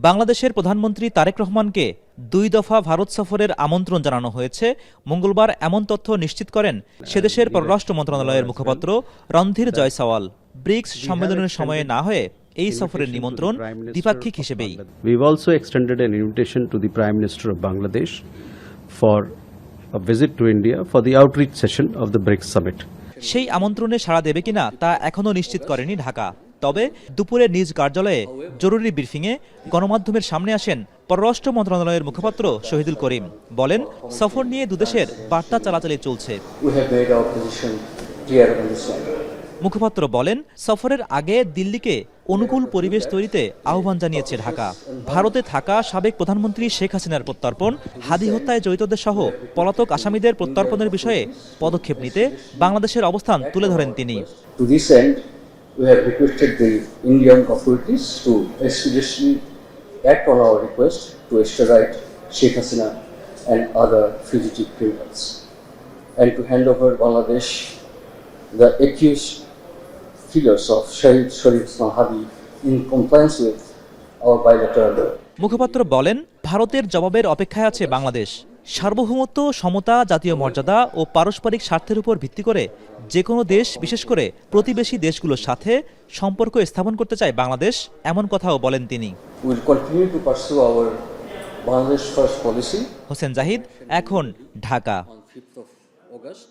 বাংলাদেশের প্রধানমন্ত্রী তারেক রহমানকে 2 দফা ভারত সফরের আমন্ত্রণ জানানো হয়েছে। মঙ্গলবার এমন তথ্য নিশ্চিত করেন সেদেশের পররাষ্ট্র মন্ত্রণালয়ের মুখপাত্র রণধীর জয়সওয়াল। ব্রিক্স সম্মেলনের সময়ে না হয়ে এই সফরের নিমন্ত্রণ দ্বিপাক্ষিক হিসেবেই। We've also extended an invitation to the Prime Minister of Bangladesh for a visit to India for the outreach session of the BRICS summit. সেই আমন্ত্রণে সাড়া দেবে কিনা তা এখনও নিশ্চিত করেনি ঢাকা। তবে দুপুরে নিজ কার্যালয়ে জরুরি ব্রিফিংয়ে গণমাধ্যমের সামনে আসেন পররাষ্ট্র মন্ত্রণালয়ের মুখপাত্র শহীদুল করিম। বলেন, সফর নিয়ে দুদেশের বার্তা চালাচালি চলছে। মুখপাত্র বলেন, সফরের আগে দিল্লিকে অনুকূল পরিবেশ তৈরিতে আহ্বান জানিয়েছে ঢাকা। ভারতে থাকা সাবেক প্রধানমন্ত্রী শেখ হাসিনার প্রত্যর্পণ, হাদি হত্যায় জড়িতদের সহ পলাতক আসামিদের প্রত্যর্পণের বিষয়ে পদক্ষেপ নিতে বাংলাদেশের অবস্থান তুলে ধরেন তিনি। We have requested the Indian authorities to expeditiously act on our request to extradite Sheikh Hasina and other fugitive criminals, and to hand over Bangladesh the accused figures of Shahid Sharif Islam Hadi in compliance with our bilateral. মুখপাত্র বলেন, ভারতের জবাবের অপেক্ষায় আছে বাংলাদেশ। সার্বভৌমত্ব, সমতা, জাতীয় মর্যাদা ও পারস্পরিক স্বার্থের উপর ভিত্তি করে যে কোনো দেশ, বিশেষ করে প্রতিবেশী দেশগুলোর সাথে সম্পর্ক স্থাপন করতে চায় বাংলাদেশ, এমন কথাও বলেন তিনি। Bangladesh first policy. Hossain Zahid, এখন, Dhaka. On 5th of August.